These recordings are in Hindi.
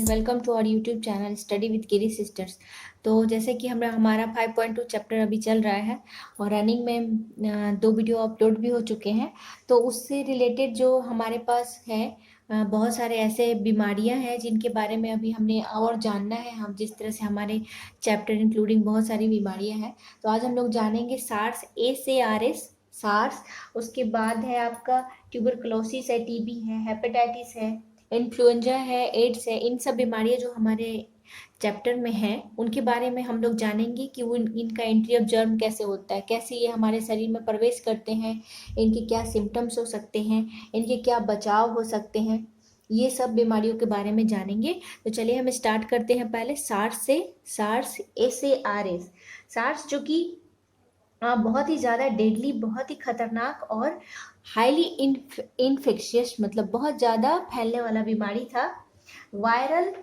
And welcome to our YouTube channel study with Giri sisters. तो जैसे कि हमारा 5.2 चैप्टर अभी चल रहा है और रनिंग में 2 वीडियो अपलोड भी हो चुके हैं। तो उससे रिलेटेड जो हमारे पास है बहुत सारे ऐसे बीमारियां हैं जिनके बारे में अभी हमने और जानना है। हम जिस तरह से हमारे चैप्टर इंक्लूडिंग बहुत सारी बीमारियां हैं, तो आज हम लोग जानेंगे सार्स, SARS, सार्स। उसके बाद है आपका ट्यूबरकुलोसिस है, TB है, हेपेटाइटिस है, इन्फ्लुएंजा है, एड्स है। इन सब बीमारियां जो हमारे चैप्टर में हैं उनके बारे में हम लोग जानेंगे कि वो इनका एंट्री ऑफ जर्म कैसे होता है, कैसे ये हमारे शरीर में प्रवेश करते हैं, इनके क्या सिम्टम्स हो सकते हैं, इनके क्या बचाव हो सकते हैं, ये सब बीमारियों के बारे में जानेंगे। तो चलिए हम स्टार्ट करते हैं पहले सार्स से। SARS, SARS। सार्स जो कि बहुत ही ज़्यादा डेडली, बहुत ही खतरनाक और हाईली इन्फेक्शियस, मतलब बहुत ज़्यादा फैलने वाला बीमारी था। वायरल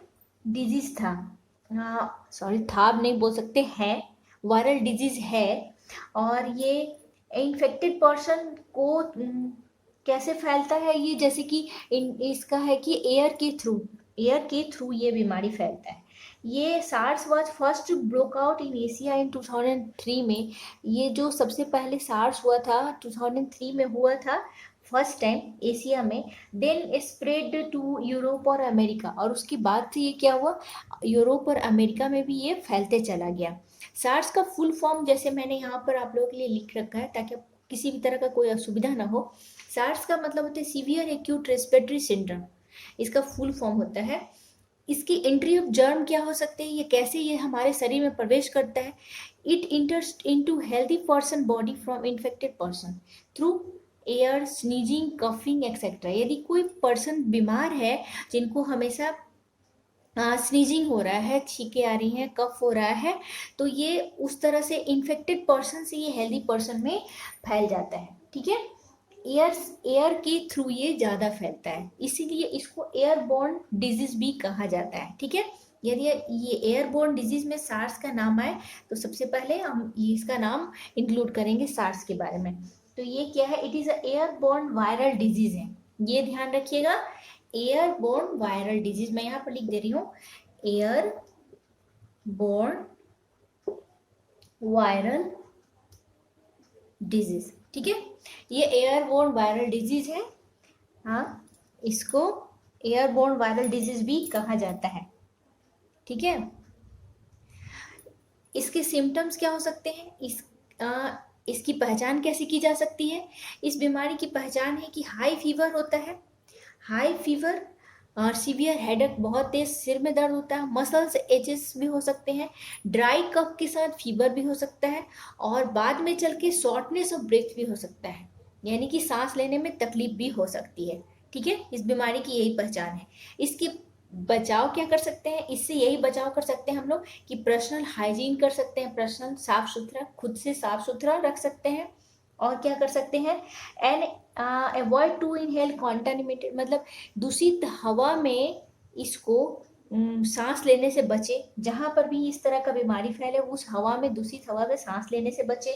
डिजीज था, सॉरी था अब नहीं बोल सकते, है वायरल डिजीज है। और ये इन्फेक्टेड पर्सन को कैसे फैलता है, ये जैसे कि इसका है कि एयर के थ्रू ये बीमारी फैलता है। ये SARS was first broke out in Asia in 2003 में। ये जो सबसे पहले सार्स हुआ था 2003 में हुआ था, फर्स्ट टाइम एशिया में। देन स्प्रेड टू यूरोप और अमेरिका, और उसके बाद से ये क्या हुआ, यूरोप और अमेरिका में भी ये फैलते चला गया। सार्स का फुल फॉर्म जैसे मैंने यहाँ पर आप लोगों के लिए लिख रखा है ताकि किसी भी तरह का कोई असुविधा ना हो। सार्स का मतलब होता है सीवियर एक्यूट रेस्पिरेटरी सिंड्रोम, इसका फुल फॉर्म होता है। इसकी एंट्री ऑफ जर्म क्या हो सकते हैं, ये कैसे ये हमारे शरीर में प्रवेश करता है। It इंटर्स into healthy person body from infected person through air, sneezing, coughing etcetera. यदि कोई पर्सन बीमार है, जिनको हमेशा स्नीजिंग हो रहा है, छींके आ रही हैं, कफ हो रहा है, तो ये उस तरह से इन्फेक्टेड पर्सन से ये हेल्दी पर्सन में फैल जाता है। ठीक है, एयर के थ्रू ये ज़्यादा फैलता है, इसीलिए इसको एयरबोर्न डिजीज भी कहा जाता है। ठीक है, यदि ये एयरबोर्न डिजीज में सार्स का नाम आए तो सबसे पहले हम ये इसका नाम इंक्लूड करेंगे सार्स के बारे में। तो ये क्या है, it is a airborne viral disease है, ये ध्यान रखिएगा। एयरबोर्न वायरल डिजीज, मैं यहाँ पर लिख दे रही हूँ, एयरबोर्न वायरल डिजीज। ठीक है, ये एयरबोर्न वायरल डिजीज है। हाँ, इसको एयरबोर्न वायरल डिजीज भी कहा जाता है। ठीक है, इसके सिम्टम्स क्या हो सकते हैं, इसकी पहचान कैसे की जा सकती है। इस बीमारी की पहचान है कि हाई फीवर होता है, हाई फीवर और सीवियर हेडेक, बहुत तेज सिर में दर्द होता है, मसल्स एचेस भी हो सकते हैं, ड्राई कफ के साथ फीवर भी हो सकता है, और बाद में चल के शॉर्टनेस ऑफ ब्रेथ भी हो सकता है, यानी कि सांस लेने में तकलीफ भी हो सकती है। ठीक है, इस बीमारी की यही पहचान है। इसकी बचाव क्या कर सकते हैं, इससे यही बचाव कर सकते हैं हम लोग कि पर्सनल हाइजीन कर सकते हैं, पर्सनल साफ सुथरा, खुद से साफ सुथरा रख सकते हैं। और क्या कर सकते हैं, and avoid to inhale contaminated, मतलब दूषित हवा में इसको सांस लेने से बचे। जहाँ पर भी इस तरह का बीमारी फैले उस हवा में, दूषित हवा में सांस लेने से बचे।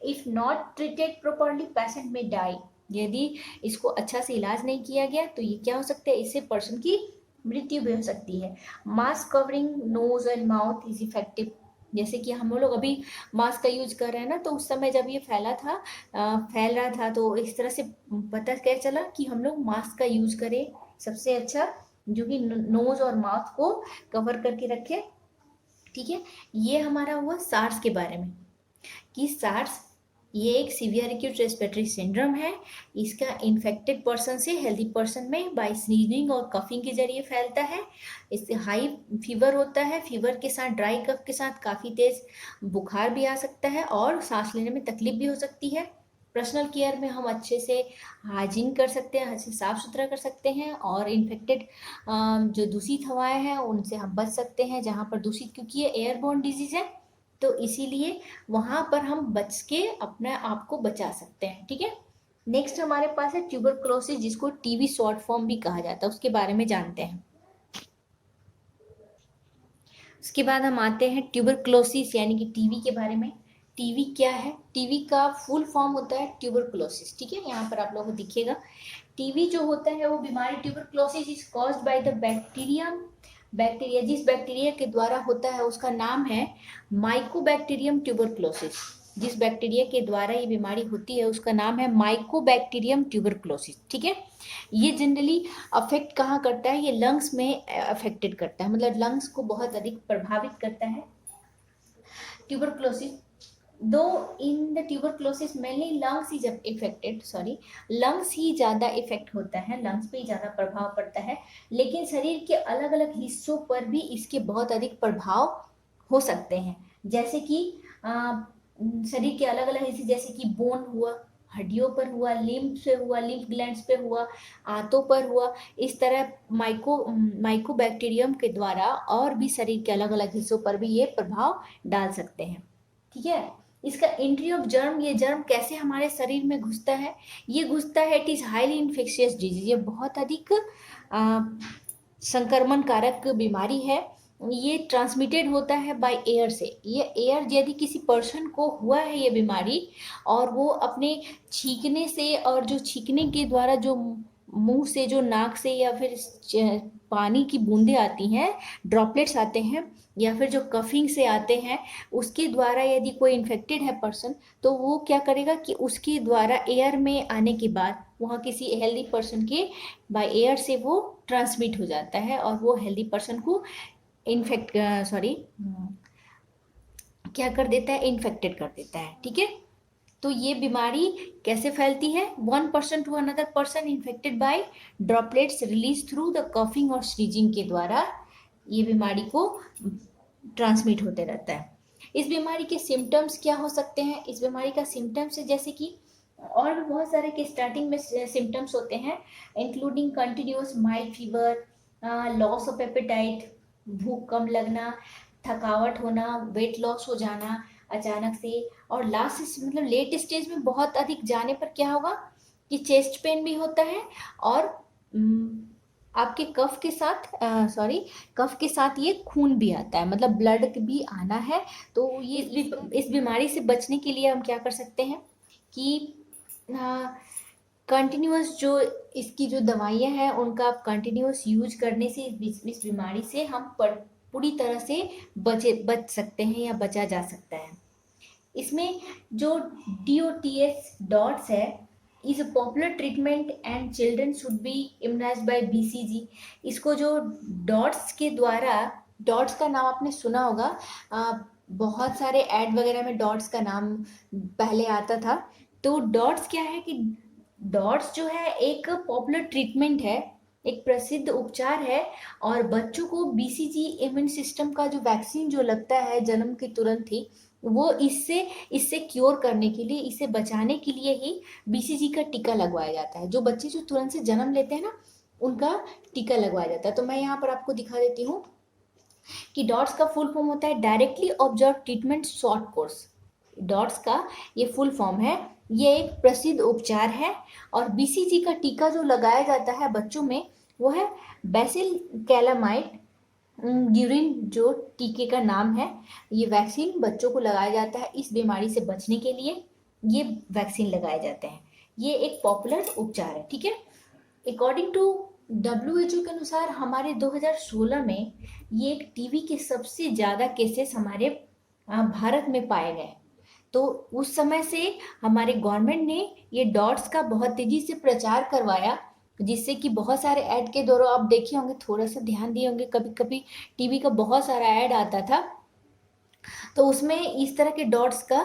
If not treated properly patient में डाई, यदि इसको अच्छा से इलाज नहीं किया गया तो ये क्या हो सकता है, इससे पर्सन की मृत्यु भी हो सकती है। Mask covering nose and mouth is effective, जैसे कि हम लोग अभी मास्क का यूज कर रहे हैं ना, तो उस समय जब ये फैल रहा था तो इस तरह से पता क्या चला कि हम लोग मास्क का यूज करें, सबसे अच्छा जो कि नोज और माउथ को कवर करके रखें। ठीक है, ये हमारा हुआ सार्स के बारे में कि सार्स ये एक सीवियर एक्यूट रेस्पिरेटरी सिंड्रोम है। इसका इन्फेक्टेड पर्सन से हेल्दी पर्सन में बाय स्नीजिंग और कफिंग के जरिए फैलता है। इससे हाई फीवर होता है, फीवर के साथ ड्राई कफ के साथ काफ़ी तेज बुखार भी आ सकता है और सांस लेने में तकलीफ भी हो सकती है। पर्सनल केयर में हम अच्छे से हाइजीन कर सकते हैं, अच्छे साफ सुथरा कर सकते हैं, और इन्फेक्टेड जो दूषित हवाएं हैं उनसे हम बच सकते हैं, जहाँ पर दूषित, क्योंकि ये एयरबोर्न डिजीज है तो इसीलिए वहां पर हम बच के अपने आप को बचा सकते हैं। ठीक है, नेक्स्ट हमारे पास है ट्यूबरकुलोसिस, जिसको TB शॉर्ट फॉर्म भी कहा जाता है, उसके बारे में जानते हैं। उसके बाद हम आते हैं ट्यूबरकुलोसिस यानी कि TB के बारे में। TB क्या है, TB का फुल फॉर्म होता है ट्यूबरकुलोसिस। ठीक है, यहाँ पर आप लोगों को दिखेगा। TB जो होता है वो बीमारी, tuberculosis is caused by the bacterium bacteria, जिस बैक्टीरिया के द्वारा होता है उसका नाम है माइकोबैक्टीरियम ट्यूबरक्लोसिस। जिस बैक्टीरिया के द्वारा ये बीमारी होती है उसका नाम है माइकोबैक्टीरियम ट्यूबरक्लोसिस। ठीक है, ये जनरली अफेक्ट कहाँ करता है, ये लंग्स में अफेक्टेड करता है, मतलब लंग्स को बहुत अधिक प्रभावित करता है tuberculosis. Though in the tuberculosis mainly lungs is affected, lungs ही ज़्यादा इफेक्ट होता है, लंग्स पे ही ज़्यादा प्रभाव पड़ता है, लेकिन शरीर के अलग अलग हिस्सों पर भी इसके बहुत अधिक प्रभाव हो सकते हैं। जैसे कि शरीर के अलग अलग हिस्से, जैसे कि बोन हुआ, हड्डियों पर हुआ, लिम्फ से हुआ, लिम्फ ग्लैंड्स पे हुआ, आंतों पर हुआ, इस तरह माइकोबैक्टीरियम के द्वारा और भी शरीर के अलग अलग हिस्सों पर भी ये प्रभाव डाल सकते हैं। ठीक है, इसका एंट्री ऑफ जर्म, ये जर्म कैसे हमारे शरीर में घुसता है, ये घुसता है, it is highly infectious disease, ये बहुत अधिक संक्रमण कारक बीमारी है। ये ट्रांसमिटेड होता है बाय एयर से। ये एयर, यदि किसी पर्सन को हुआ है ये बीमारी और वो अपने छींकने से, और जो छींकने के द्वारा जो मुंह से, जो नाक से या फिर पानी की बूंदें आती हैं, ड्रॉपलेट्स आते हैं, या फिर जो कफिंग से आते हैं, उसके द्वारा यदि कोई इन्फेक्टेड है पर्सन, तो वो क्या करेगा कि उसके द्वारा एयर में आने के बाद वहाँ किसी हेल्दी पर्सन के बाय एयर से वो ट्रांसमिट हो जाता है और वो हेल्दी पर्सन को क्या कर देता है, इन्फेक्टेड कर देता है। ठीक है, तो ये बीमारी कैसे फैलती है, 1% to another person infected by droplets release through the coughing और स्नीजिंग के द्वारा ये बीमारी को ट्रांसमिट होते रहता है। इस बीमारी के सिम्टम्स क्या हो सकते हैं, इस बीमारी का सिम्टम्स है जैसे कि और भी बहुत सारे के स्टार्टिंग में सिम्टम्स होते हैं, including continuous mild fever, loss of appetite, भूख कम लगना, थकावट होना, वेट लॉस हो जाना अचानक से, और लास्ट मतलब लेट स्टेज में बहुत अधिक जाने पर क्या होगा कि चेस्ट पेन भी होता है, और आपके कफ के साथ ये खून भी आता है, मतलब ब्लड भी आना है। तो ये इस बीमारी से बचने के लिए हम क्या कर सकते हैं कि कंटिन्यूअस जो इसकी जो दवाइयाँ हैं उनका आप कंटिन्यूअस यूज करने से इस बीमारी से हम पूरी तरह से बच सकते हैं या बचा जा सकता है। इसमें जो DOTS डॉट्स है is a popular treatment and children should be immunized by BCG। इसको जो डॉट्स के द्वारा, डॉट्स का नाम आपने सुना होगा, बहुत सारे ऐड वगैरह में डॉट्स का नाम पहले आता था। तो डॉट्स क्या है कि डॉट्स जो है एक पॉपुलर ट्रीटमेंट है, एक प्रसिद्ध उपचार है, और बच्चों को BCG इम्यून सिस्टम का जो वैक्सीन जो लगता है जन्म के तुरंत ही, वो इससे क्योर करने के लिए, इससे बचाने के लिए ही BCG का टीका लगवाया जाता है। जो बच्चे जो तुरंत से जन्म लेते हैं ना, उनका टीका लगवाया जाता है। तो मैं यहाँ पर आपको दिखा देती हूँ कि डॉट्स का फुल फॉर्म होता है directly observe treatment short course. Dots का ये फुल फॉर्म है, ये एक प्रसिद्ध उपचार है, और BCG का टीका जो लगाया जाता है बच्चों में वो है बेसिल कैलामाइड ड्यूरिन, जो टीके का नाम है। ये वैक्सीन बच्चों को लगाया जाता है इस बीमारी से बचने के लिए, ये वैक्सीन लगाए जाते हैं। ये एक पॉपुलर उपचार है। ठीक है, अकॉर्डिंग टू WHO के अनुसार हमारे 2016 में ये एक टीबी के सबसे ज़्यादा केसेस हमारे भारत में पाए गए। तो उस समय से हमारे गवर्नमेंट ने ये डॉट्स का बहुत तेजी से प्रचार करवाया, जिससे कि बहुत सारे ऐड के दौरान आप देखे होंगे, थोड़ा सा ध्यान दिए होंगे, कभी कभी टीवी का बहुत सारा ऐड आता था, तो उसमें इस तरह के डॉट्स का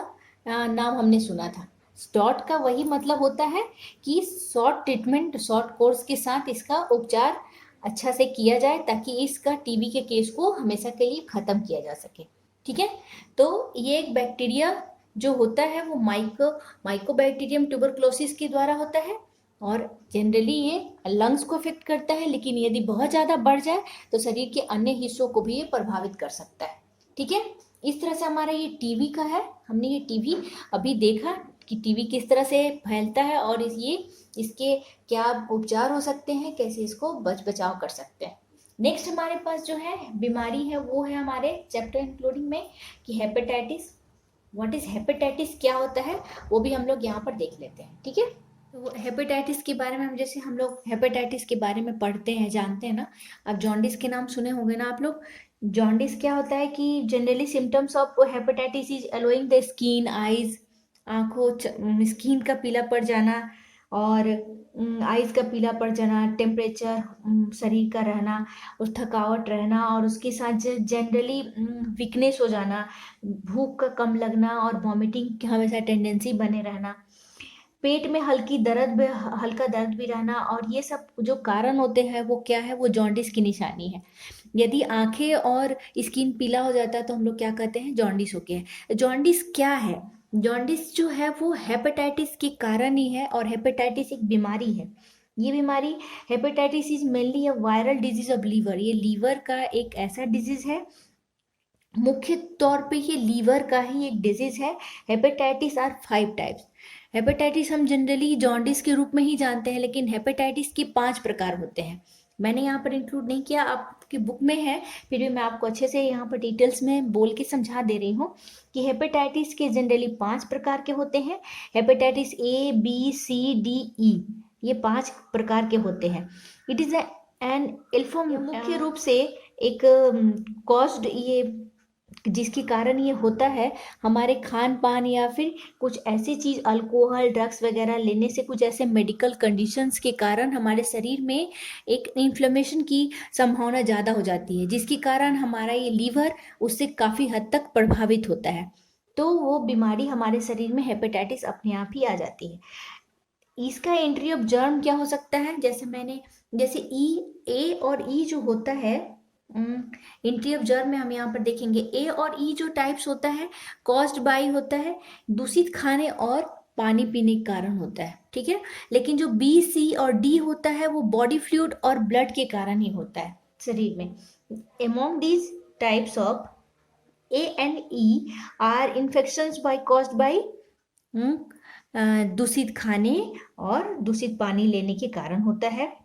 नाम हमने सुना था। डॉट का वही मतलब होता है कि शॉर्ट ट्रीटमेंट, शॉर्ट कोर्स के साथ इसका उपचार अच्छा से किया जाए, ताकि इसका टीबी के केस को हमेशा के लिए ख़त्म किया जा सके। ठीक है, तो ये एक बैक्टीरिया जो होता है वो माइकोबैक्टीरियम ट्यूबरक्लोसिस के द्वारा होता है, और जनरली ये लंग्स को अफेक्ट करता है, लेकिन यदि बहुत ज़्यादा बढ़ जाए तो शरीर के अन्य हिस्सों को भी ये प्रभावित कर सकता है। ठीक है, इस तरह से हमारा ये टीबी का है। हमने ये टीबी अभी देखा कि टीबी किस तरह से फैलता है, और इसके क्या उपचार हो सकते हैं, कैसे इसको बचाव कर सकते हैं। नेक्स्ट हमारे पास जो है बीमारी है वो है हमारे चैप्टर इंक्लूडिंग में कि हेपेटाइटिस। व्हाट इज हेपेटाइटिस, क्या होता है, वो भी हम लोग यहाँ पर देख लेते हैं। ठीक है, तो हेपेटाइटिस के बारे में हम, जैसे हम लोग हेपेटाइटिस के बारे में पढ़ते हैं, जानते हैं ना। अब जॉन्डिस के नाम सुने होंगे ना आप लोग। जॉन्डिस क्या होता है कि generally symptoms of hepatitis is allowing the skin, eyes, आंखों, स्किन का पीला पड़ जाना, और आइज का पीला पड़ जाना, टेम्परेचर, शरीर का रहना, और थकावट रहना, और उसके साथ जनरली वीकनेस हो जाना, भूख का कम लगना, और वॉमिटिंग की हमेशा टेंडेंसी बने रहना, पेट में हल्का दर्द भी रहना। और ये सब जो कारण होते हैं वो क्या है, वो जॉन्डिस की निशानी है। यदि आंखें और स्किन पीला हो जाता है तो हम लोग क्या कहते हैं, जॉन्डिस हो गया है। जॉन्डिस क्या है? जॉन्डिस जो है वो हेपेटाइटिस के कारण ही है, और हेपेटाइटिस एक बीमारी है। ये बीमारी, hepatitis is mainly a viral disease of liver. ये लीवर का एक ऐसा डिजीज है, मुख्य तौर पे ये लीवर का ही एक डिजीज है। Hepatitis are 5 types. हेपेटाइटिस हम जनरली जॉन्डिस के रूप में ही जानते हैं, लेकिन हेपेटाइटिस के 5 प्रकार होते हैं। मैंने यहाँ पर इंक्लूड नहीं किया, आपकी बुक में है, फिर भी मैं आपको अच्छे से यहाँ पर डिटेल्स में बोल के समझा दे रही हूँ कि हेपेटाइटिस के जनरली 5 प्रकार के होते हैं। Hepatitis A B C D E, ये 5 प्रकार के होते हैं। इट इज एन इल्फॉर्म, मुख्य रूप से एक कॉज्ड, ये जिसके कारण ये होता है हमारे खान पान या फिर कुछ ऐसी चीज़, अल्कोहल, ड्रग्स वगैरह लेने से, कुछ ऐसे मेडिकल कंडीशंस के कारण हमारे शरीर में एक इन्फ्लेमेशन की संभावना ज़्यादा हो जाती है, जिसके कारण हमारा ये लीवर उससे काफ़ी हद तक प्रभावित होता है। तो वो बीमारी हमारे शरीर में, हेपेटाइटिस, अपने आप ही आ जाती है। इसका एंट्री ऑफ जर्म क्या हो सकता है, जैसे ए और ई जो होता है, एंट्री ऑफ जर्म में हम यहाँ पर देखेंगे ए और ई जो टाइप्स होता है, कॉज्ड बाई होता है दूषित खाने और पानी पीने के कारण होता है, ठीक है। लेकिन जो बी, सी और डी होता है वो बॉडी फ्लूइड और ब्लड के कारण ही होता है शरीर में। Among these types of A and E are infections by caused by दूषित खाने और दूषित पानी लेने के कारण होता है।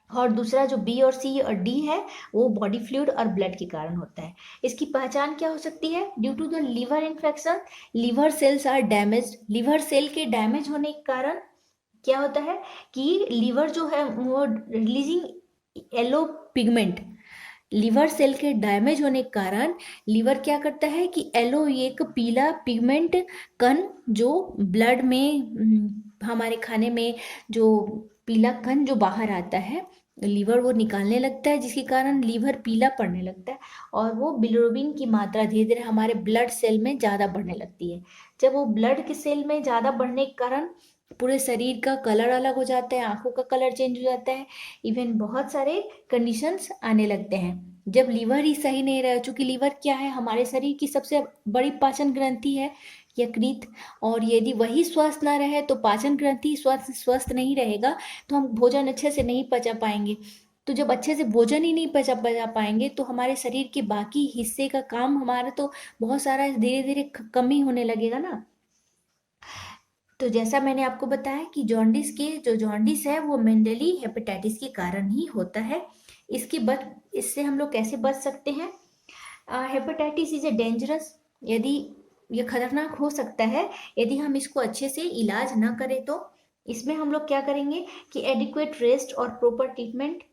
और दूसरा जो बी और सी और डी है, वो बॉडी फ्लूइड और ब्लड के कारण होता है। इसकी पहचान क्या हो सकती है? Due to the liver infection, liver cells are damage. Liver cell के डैमेज होने के कारण क्या होता है कि लिवर जो है वो releasing yellow pigment, liver cell के डैमेज होने के कारण लिवर क्या करता है कि येलो, ये एक पीला पिगमेंट कण जो ब्लड में, हमारे खाने में जो पीला कण जो बाहर आता है, लीवर वो निकालने लगता है, जिसके कारण लीवर पीला पड़ने लगता है, और वो बिलिरुबिन की मात्रा धीरे धीरे हमारे ब्लड सेल में ज़्यादा बढ़ने लगती है। जब वो ब्लड के सेल में ज़्यादा बढ़ने के कारण पूरे शरीर का कलर अलग हो जाता है, आंखों का कलर चेंज हो जाता है, इवन बहुत सारे कंडीशंस आने लगते हैं जब लीवर ही सही नहीं रहा। चूंकि लीवर क्या है, हमारे शरीर की सबसे बड़ी पाचन ग्रंथि है, यकृत। और यदि वही स्वस्थ ना रहे तो पाचन ग्रंथि स्वस्थ नहीं रहेगा, तो हम भोजन अच्छे से नहीं पचा पाएंगे। तो जब अच्छे से भोजन ही नहीं पचा पाएंगे तो हमारे शरीर के बाकी हिस्से का काम हमारा तो बहुत सारा धीरे धीरे कम ही होने लगेगा ना। तो जैसा मैंने आपको बताया कि जॉन्डिस है वो मेनली हेपेटाइटिस के कारण ही होता है। इससे हम लोग कैसे बच सकते हैं? हेपेटाइटिस इज ए डेंजरस, यदि ये खतरनाक हो सकता है यदि हम इसको अच्छे से इलाज ना करें तो। इसमें हम लोग क्या करेंगे कि एडिक्वेट रेस्ट और प्रॉपर ट्रीटमेंट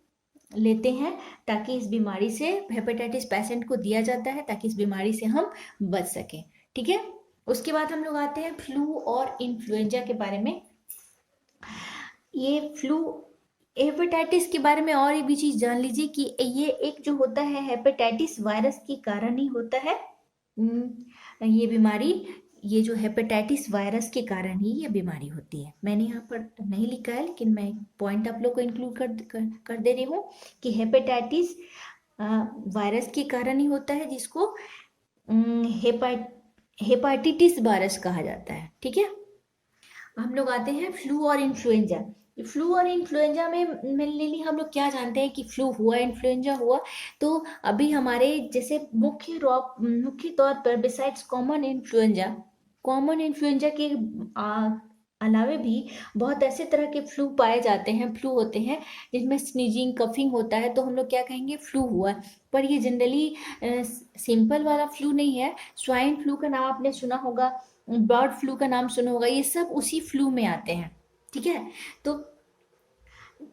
लेते हैं, ताकि इस बीमारी से, हेपेटाइटिस पेशेंट को दिया जाता है ताकि इस बीमारी से हम बच सकें, ठीक है। उसके बाद हम लोग आते हैं फ्लू और इन्फ्लुएंजा के बारे में। ये फ्लू, हेपेटाइटिस के बारे में और ये भी चीज़ जान लीजिए कि ये एक जो होता है हेपेटाइटिस वायरस के कारण ही होता है। ये बीमारी, ये जो हेपेटाइटिस वायरस के कारण ही ये बीमारी होती है। मैंने यहाँ पर नहीं लिखा है, लेकिन मैं पॉइंट आप लोग को इंक्लूड कर दे रही हूँ कि हेपेटाइटिस वायरस के कारण ही होता है, जिसको हेपाटाइटिस वायरस कहा जाता है, ठीक है। हम लोग आते हैं फ्लू और इन्फ्लुएंजा। फ्लू और इन्फ्लुएंजा में मेनली हम लोग क्या जानते हैं कि फ्लू हुआ, इन्फ्लुएंजा हुआ, तो अभी हमारे जैसे मुख्य तौर पर बिसाइड्स कॉमन इन्फ्लुएंजा के अलावे भी बहुत ऐसे तरह के फ्लू पाए जाते हैं, फ्लू होते हैं जिनमें स्नीजिंग, कफिंग होता है, तो हम लोग क्या कहेंगे, फ्लू हुआ। पर ये जनरली सिंपल वाला फ्लू नहीं है। स्वाइन फ्लू का नाम आपने सुना होगा, बर्ड फ्लू का नाम सुना होगा, ये सब उसी फ्लू में आते हैं। ठीक है। तो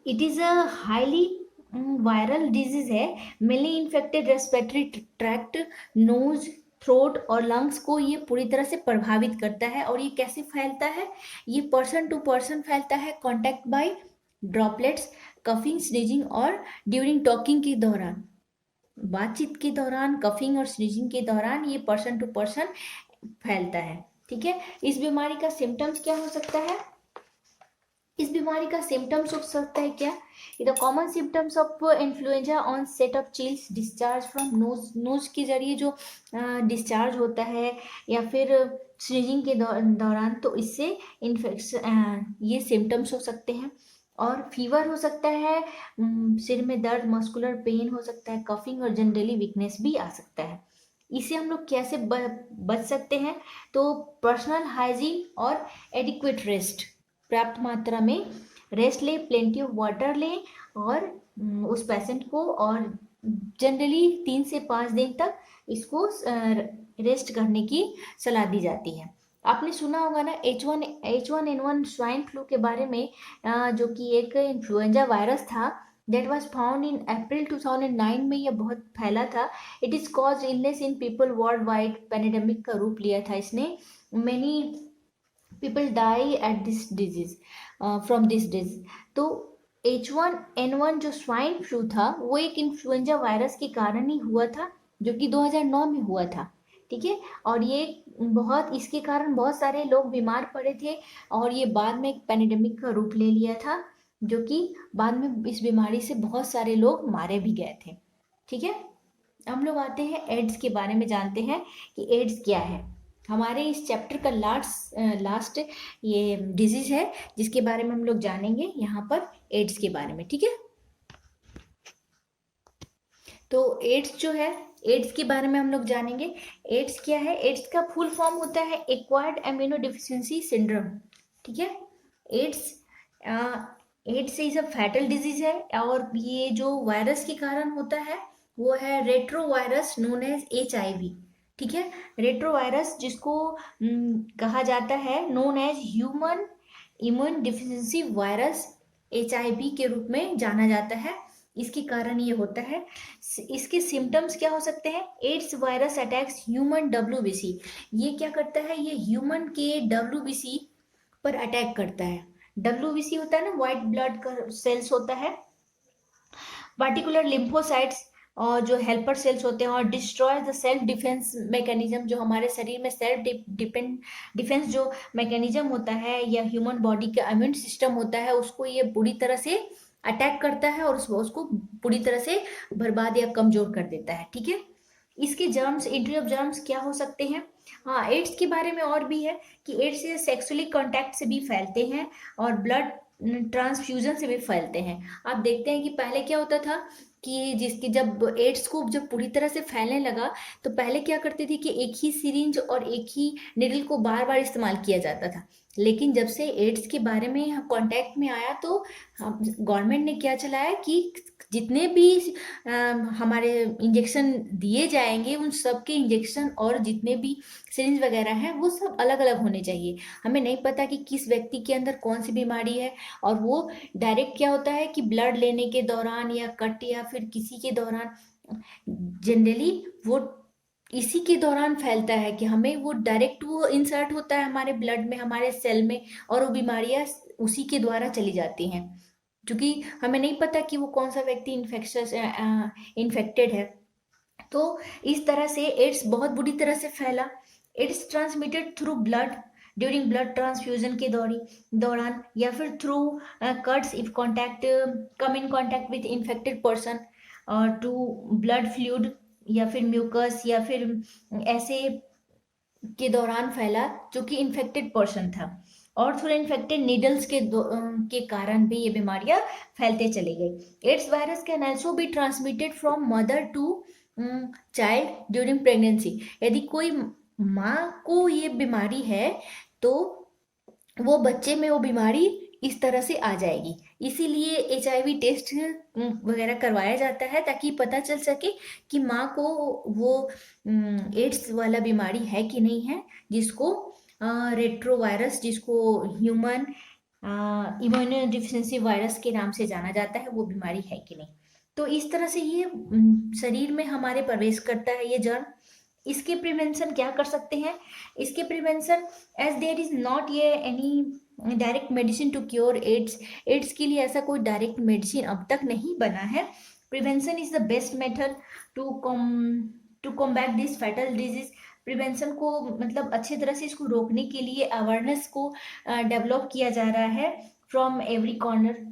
it is a highly viral disease है, mainly infected respiratory tract, nose, throat और लंग्स को ये पूरी तरह से प्रभावित करता है। और ये कैसे फैलता है? ये पर्सन टू पर्सन फैलता है, contact by droplets, coughing, sneezing और ड्यूरिंग टॉकिंग के दौरान, बातचीत के दौरान, कफिंग और स्नीजिंग के दौरान ये पर्सन टू पर्सन फैलता है। ठीक है। इस बीमारी का सिम्टम्स क्या हो सकता है? इस बीमारी का सिम्टम्स हो सकता है क्या? The common symptoms of influenza onset of chills, discharge from nose, nose के जरिए जो डिस्चार्ज होता है, या फिर स्नीजिंग के दौरान, तो इससे इन्फेक्शन, ये सिम्टम्स हो सकते हैं। और फीवर हो सकता है, सिर में दर्द, मस्कुलर पेन हो सकता है, कफिंग और जनरली वीकनेस भी आ सकता है। इसे हम लोग कैसे बच सकते हैं? तो पर्सनल हाइजीन और एडिक्वेट रेस्ट, पर्याप्त मात्रा में रेस्ट लें, प्लेंटी ऑफ वाटर लें, और उस पेशेंट को, और जनरली 3 से 5 दिन तक इसको रेस्ट करने की सलाह दी जाती है। आपने सुना होगा ना H1N1 स्वाइन फ्लू के बारे में, जो कि एक इन्फ्लुएंजा वायरस था, that was found in April 2009 में। यह बहुत फैला था। It is cause illness in people worldwide, pandemic का रूप लिया था इसने। Many people die at this disease, from this disease. तो H1N1 जो स्वाइन फ्लू था, वो एक इन्फ्लुएंजा वायरस के कारण ही हुआ था, जो कि 2009 में हुआ था। ठीक है। और ये बहुत, इसके कारण बहुत सारे लोग बीमार पड़े थे, और ये बाद में एक पैंडेमिक का रूप ले लिया था, जो कि बाद में इस बीमारी से बहुत सारे लोग मारे भी गए थे। ठीक है। हम लोग आते हैं एड्स के बारे में, जानते हैं कि एड्स क्या है। हमारे इस चैप्टर का लास्ट ये डिजीज है जिसके बारे में हम लोग जानेंगे यहाँ पर, एड्स के बारे में। ठीक है। तो एड्स जो है, एड्स के बारे में हम लोग जानेंगे। एड्स क्या है? एड्स का फुल फॉर्म होता है एक्वायर्ड एमिनो डिफिशियंसी सिंड्रोम। ठीक है। AIDS AIDS is a fatal disease है, और ये जो वायरस के कारण होता है वो है रेट्रोवायरस नोन एज HIV। ठीक है। रेट्रोवायरस जिसको कहा जाता है known as human immune deficiency virus, HIV के रूप में जाना जाता है। इसके कारण ये होता है। इसके सिम्टम्स क्या हो सकते हैं? AIDS virus attacks human WBC। ये क्या करता है? ये ह्यूमन के WBC पर अटैक करता है। WBC होता है ना, व्हाइट ब्लड का सेल्स होता है, पार्टिकुलर लिम्फोसाइट्स, और जो हेल्पर सेल्स होते हैं, और destroy the self defence mechanism, जो हमारे शरीर में सेल्फ डिफेंस जो मैकेनिज्म होता है, या ह्यूमन बॉडी का इम्यून सिस्टम होता है, उसको ये बुरी तरह से अटैक करता है, और उसको पूरी तरह से बर्बाद या कमजोर कर देता है। ठीक है। इसके जर्म्स, एंट्री ऑफ जर्म्स क्या हो सकते हैं? हाँ, एड्स के बारे में और भी है कि एड्स से सेक्सुअली कांटेक्ट से भी फैलते हैं, और ब्लड ट्रांसफ्यूजन से भी फैलते हैं। आप देखते हैं कि पहले क्या होता था कि जिसकी जब एड्स को जब पूरी तरह से फैलने लगा, तो पहले क्या करते थे कि एक ही सिरिंज और एक ही निडल को बार बार इस्तेमाल किया जाता था। लेकिन जब से एड्स के बारे में कांटेक्ट में आया, तो गवर्नमेंट ने क्या चलाया कि जितने भी हमारे इंजेक्शन दिए जाएंगे, उन सब के इंजेक्शन और जितने भी सिरिंज वगैरह हैं, वो सब अलग अलग होने चाहिए। हमें नहीं पता कि किस व्यक्ति के अंदर कौन सी बीमारी है, और वो डायरेक्ट क्या होता है कि ब्लड लेने के दौरान, या कट, या फिर किसी के दौरान, जनरली वो इसी के दौरान फैलता है कि हमें वो डायरेक्ट वो इंसर्ट होता है हमारे ब्लड में, हमारे सेल में, और वो बीमारियां उसी के द्वारा चली जाती हैं, क्योंकि हमें नहीं पता कि वो कौन सा व्यक्ति इन्फेक्टेड है। तो इस तरह से एड्स बहुत बुरी तरह से फैला। AIDS transmitted through blood during blood transfusion के दौरान, या फिर through cuts if contact come in contact with infected person, और टू ब्लड फ्लूइड, या फिर म्यूकस, या फिर ऐसे के दौरान फैला जो कि इन्फेक्टेड पर्सन था। और थोड़े इन्फेक्टेड नीडल्स के कारण भी ये बीमारियां फैलते चले गए। AIDS virus can also be transmitted from mother to child during pregnancy. यदि कोई माँ को ये बीमारी है, तो वो बच्चे में वो बीमारी इस तरह से आ जाएगी। इसीलिए HIV टेस्ट वगैरह करवाया जाता है, ताकि पता चल सके कि माँ को वो एड्स वाला बीमारी है कि नहीं है, जिसको रेट्रोवायरस, जिसको ह्यूमन इम्यूनो डिफिशिएंसी वायरस के नाम से जाना जाता है, वो बीमारी है कि नहीं। तो इस तरह से ये शरीर में हमारे प्रवेश करता है ये जर्म। इसके प्रिवेंशन क्या कर सकते हैं? इसके prevention, as there is not ये any direct medicine to cure AIDS, AIDS के लिए ऐसा कोई डायरेक्ट मेडिसिन अब तक नहीं बना है। Prevention is the best method to to combat this fatal disease. Prevention को मतलब अच्छी तरह से इसको रोकने के लिए अवेयरनेस को डेवलप किया जा रहा है फ्रॉम एवरी कॉर्नर,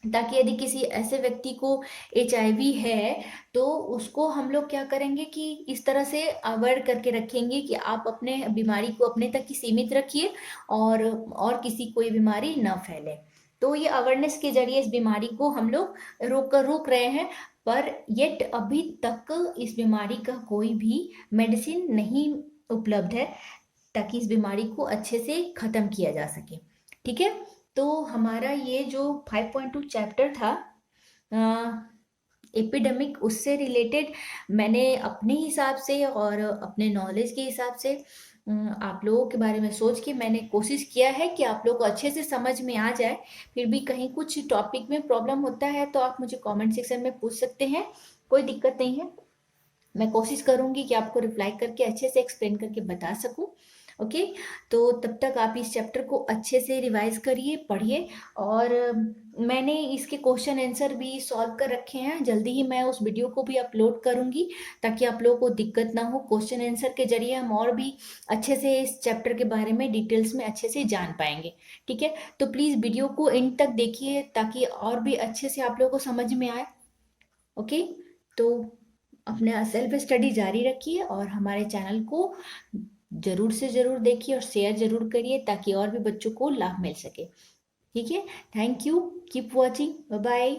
ताकि यदि किसी ऐसे व्यक्ति को HIV है तो उसको हम लोग क्या करेंगे कि इस तरह से अवेयर करके रखेंगे कि आप अपने बीमारी को अपने तक ही सीमित रखिए और किसी कोई बीमारी न फैले। तो ये अवेयरनेस के जरिए इस बीमारी को हम लोग रोक रहे हैं, पर येट अभी तक इस बीमारी का कोई भी मेडिसिन नहीं उपलब्ध है ताकि इस बीमारी को अच्छे से खत्म किया जा सके। ठीक है, तो हमारा ये जो 5.2 चैप्टर था एपिडेमिक, उससे रिलेटेड मैंने अपने हिसाब से और अपने नॉलेज के हिसाब से आप लोगों के बारे में सोच के मैंने कोशिश किया है कि आप लोग को अच्छे से समझ में आ जाए। फिर भी कहीं कुछ टॉपिक में प्रॉब्लम होता है तो आप मुझे कमेंट सेक्शन में पूछ सकते हैं, कोई दिक्कत नहीं है। मैं कोशिश करूंगी कि आपको रिप्लाई करके अच्छे से एक्सप्लेन करके बता सकूं। ओके, तो तब तक आप इस चैप्टर को अच्छे से रिवाइज करिए, पढ़िए। और मैंने इसके क्वेश्चन आंसर भी सॉल्व कर रखे हैं, जल्दी ही मैं उस वीडियो को भी अपलोड करूंगी ताकि आप लोगों को दिक्कत ना हो। क्वेश्चन आंसर के जरिए हम और भी अच्छे से इस चैप्टर के बारे में डिटेल्स में अच्छे से जान पाएंगे। ठीक है, तो प्लीज़ वीडियो को एंड तक देखिए ताकि और भी अच्छे से आप लोगों को समझ में आए। ओके, तो अपना सेल्फ स्टडी जारी रखिए और हमारे चैनल को जरूर से जरूर देखिए और शेयर जरूर करिए ताकि और भी बच्चों को लाभ मिल सके। ठीक है, thank you, keep watching, bye bye.